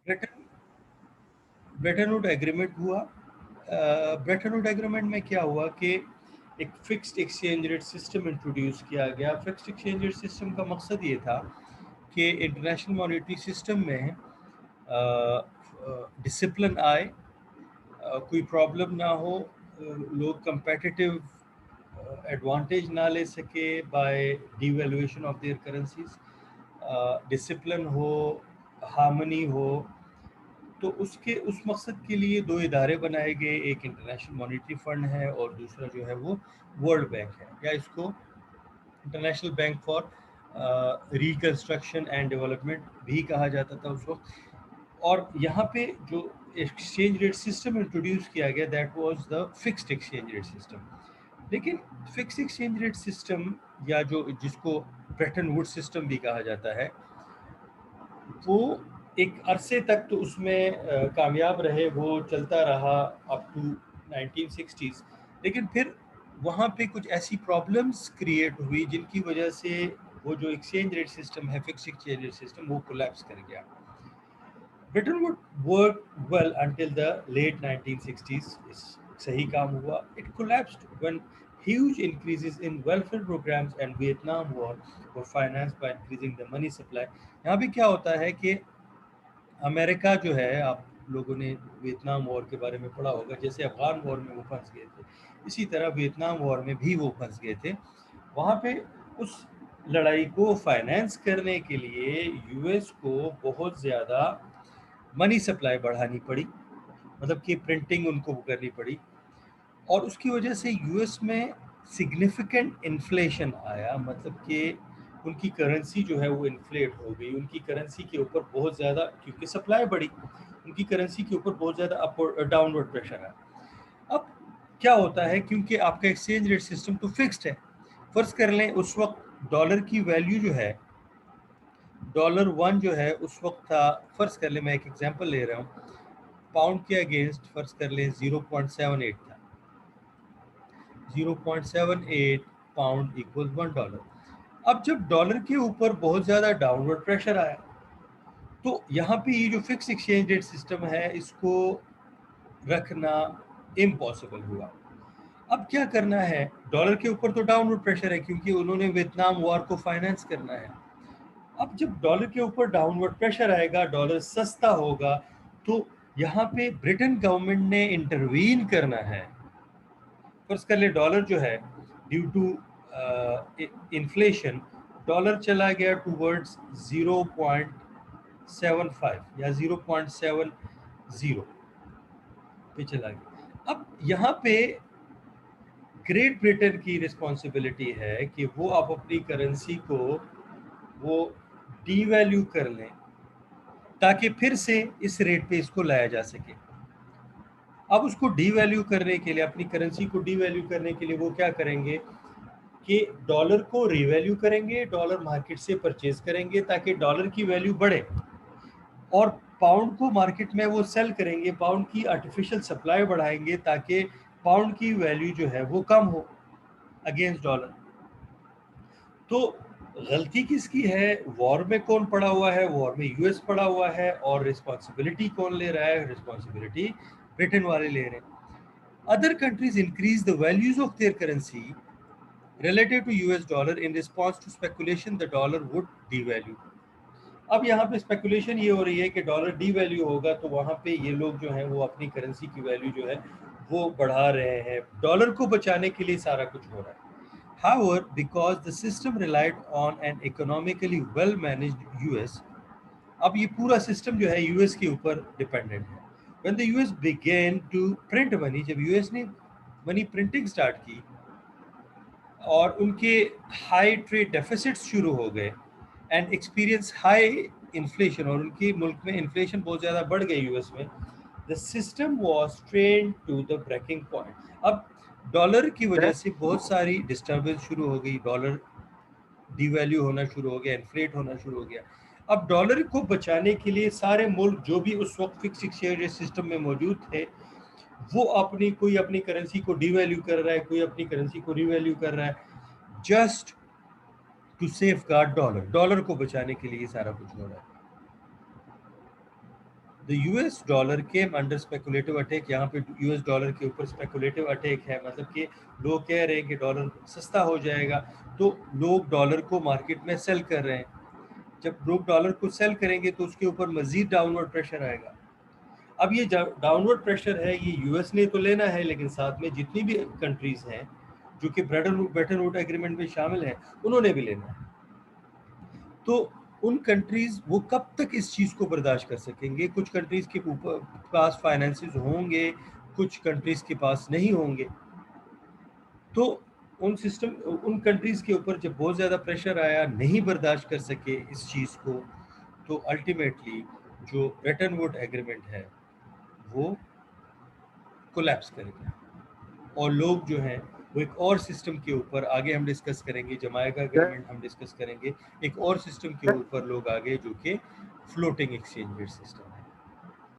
Brayton Brayton would agreement हुआ। Brayton would agreement में क्या हुआ कि एक fixed exchange rate system introduce किया गया। फिक्स्ड एक्सचेंज रेट सिस्टम का मकसद ये था कि इंटरनेशनल मॉनेटरी सिस्टम में डिसिप्लिन आए, कोई प्रॉब्लम ना हो, लोग कंपेटिटिव एडवांटेज ना ले सके by devaluation of their currencies, discipline हो, हार्मनी हो। तो उस मकसद के लिए दो इदारे बनाए गए, एक इंटरनेशनल मॉनेटरी फंड है और दूसरा जो है वो वर्ल्ड बैंक है, या इसको international bank for reconstruction and development भी कहा जाता था उस वक्त। और यहाँ पे जो एक्सचेंज रेट सिस्टम इंट्रोड्यूस किया गया that was the fixed exchange rate system. लेकिन फिक्स्ड एक्सचेंज रेट सिस्टम, या जो जिसको ब्रेटन वुड सिस्टम भी कहा जाता है, वो एक अरसे तक तो उसमें कामयाब रहे, वो चलता रहा अप टू 1960s। लेकिन फिर वहाँ पे कुछ ऐसी प्रॉब्लम्स क्रिएट हुई जिनकी वजह से वो जो एक्सचेंज रेट सिस्टम है, फिक्स्ड एक्सचेंज रेट सिस्टम, वो कोलैप्स कर गया। Britain would work well until the late 1960s. सही काम हुआ. It collapsed when huge increases in welfare programs and Vietnam War were financed by increasing the money supply. यहाँ भी क्या होता है कि अमेरिका जो है, आप लोगों ने वियतनाम वॉर के बारे में पढ़ा होगा, जैसे अफगान वॉर में वो फंस गए थे, इसी तरह वियतनाम वॉर में भी वो फंस गए थे। वहाँ पे उस लड़ाई को फाइनेंस करने के लिए यूएस को बहुत ज़्यादा मनी सप्लाई बढ़ानी पड़ी, मतलब कि प्रिंटिंग उनको करनी पड़ी, और उसकी वजह से यूएस में सिग्निफिकेंट इन्फ्लेशन आया। मतलब कि उनकी करेंसी जो है वो इन्फ्लेट हो गई, उनकी करेंसी के ऊपर बहुत ज़्यादा, क्योंकि सप्लाई बढ़ी, उनकी करेंसी के ऊपर बहुत ज़्यादा अपवर्ड डाउनवर्ड प्रेशर आया। अब क्या होता है, क्योंकि आपका एक्सचेंज रेट सिस्टम तो फिक्स्ड है, फर्ज कर लें उस वक्त डॉलर की वैल्यू जो है, $1 जो है उस वक्त था, फर्ज कर लें, मैं एक एग्जांपल ले रहा हूँ, पाउंड के अगेंस्ट फर्ज कर लें 0.78 था, 0.78 पाउंड इक्वल $1। अब जब डॉलर के ऊपर बहुत ज़्यादा डाउनवर्ड प्रेशर आया, तो यहाँ पे ये जो फिक्स एक्सचेंज रेट सिस्टम है इसको रखना इम्पॉसिबल हुआ। अब क्या करना है, डॉलर के ऊपर तो डाउनवर्ड प्रेशर है क्योंकि उन्होंने वियतनाम वॉर को फाइनेंस करना है। अब जब डॉलर के ऊपर डाउनवर्ड प्रेशर आएगा, डॉलर सस्ता होगा, तो यहाँ पे ब्रिटेन गवर्नमेंट ने इंटरवीन करना है। फर्ज कर ले डॉलर जो है ड्यू टू इन्फ्लेशन, डॉलर चला गया टूवर्ड्स 0.75 या 0.70 पे चला गया। अब यहाँ पे ग्रेट ब्रिटेन की रिस्पॉन्सिबिलिटी है कि वो आप अपनी करेंसी को वो डीवैल्यू कर लें ताकि फिर से इस रेट पे इसको लाया जा सके। अब उसको डीवैल्यू करने के लिए, अपनी करेंसी को डीवैल्यू करने के लिए वो क्या करेंगे कि डॉलर को रीवैल्यू करेंगे, डॉलर मार्केट से परचेज करेंगे ताकि डॉलर की वैल्यू बढ़े, और पाउंड को मार्केट में वो सेल करेंगे, पाउंड की आर्टिफिशियल सप्लाई बढ़ाएंगे ताकि पाउंड की वैल्यू जो है वो कम हो अगेंस्ट डॉलर। तो गलती किसकी है, वॉर में कौन पड़ा हुआ है, वॉर में यूएस पड़ा हुआ है, और रिस्पॉन्सिबिलिटी कौन ले रहा है, रिस्पॉन्सिबिलिटी ब्रिटेन वाले ले रहे हैं। Other countries increase the values of their currency relative to US dollar in response to speculation the dollar would devalue। अब यहाँ पे स्पेकुलेशन ये हो रही है कि डॉलर डीवैल्यू होगा, तो वहाँ पे ये लोग जो हैं वो अपनी करेंसी की वैल्यू जो है वो बढ़ा रहे हैं, डॉलर को बचाने के लिए सारा कुछ हो रहा है। However, because the system relied on an economically well managed US, अब ये पूरा सिस्टम जो है यूएस के ऊपर डिपेंडेंट है। When the US began to print money, जब यूएस ने मनी प्रिंटिंग स्टार्ट की और उनके हाई ट्रेड डेफिसिट्स शुरू हो गए एंड एक्सपीरियंस हाई इन्फ्लेशन, और उनके मुल्क में इन्फ्लेशन बहुत ज़्यादा बढ़ गई यूएस में, the system was train to the breaking point. अब डॉलर की वजह से बहुत सारी डिस्टर्बेंस शुरू हो गई, डॉलर डीवैल्यू होना शुरू हो गया, इन्फ्लेट होना शुरू हो गया। अब डॉलर को बचाने के लिए सारे मुल्क जो भी उस वक्त फिक्स एक्सचेंज सिस्टम में मौजूद थे, वो कोई अपनी करेंसी को डीवैल्यू कर रहा है, कोई अपनी करेंसी को रीवैल्यू कर रहा है, just to safeguard dollar, dollar को बचाने के लिए सारा कुछ हो रहा है। the US dollar came under speculative attack. यहाँ पे US डॉलर के ऊपर speculative attack है, मतलब कि लोग कह रहे हैं कि डॉलर सस्ता हो जाएगा, तो लोग डॉलर को मार्केट में सेल कर रहे हैं। जब लोग डॉलर को सेल करेंगे तो उसके ऊपर मजीद डाउनवर्ड प्रेशर आएगा। अब ये डाउनवर्ड प्रेशर है, ये यूएस ने तो लेना है, लेकिन साथ में जितनी भी कंट्रीज हैं जो कि ब्रेटन वुड एग्रीमेंट में शामिल हैं, उन्होंने भी लेना है। तो उन कंट्रीज वो कब तक इस चीज़ को बर्दाश्त कर सकेंगे? कुछ कंट्रीज के पास फाइनेंसेस होंगे, कुछ कंट्रीज के पास नहीं होंगे। तो उन कंट्रीज के ऊपर जब बहुत ज़्यादा प्रेशर आया, नहीं बर्दाश्त कर सके इस चीज़ को, तो अल्टीमेटली जो ब्रेटन वुड एग्रीमेंट है वो कोलैप्स कर गया, और लोग जो हैं वो एक और सिस्टम के ऊपर, आगे हम डिस्कस करेंगे, जमाइका एग्रीमेंट हम डिस्कस करेंगे, एक और सिस्टम के ऊपर लोग आ गए जो कि फ्लोटिंग एक्सचेंज रेट सिस्टम।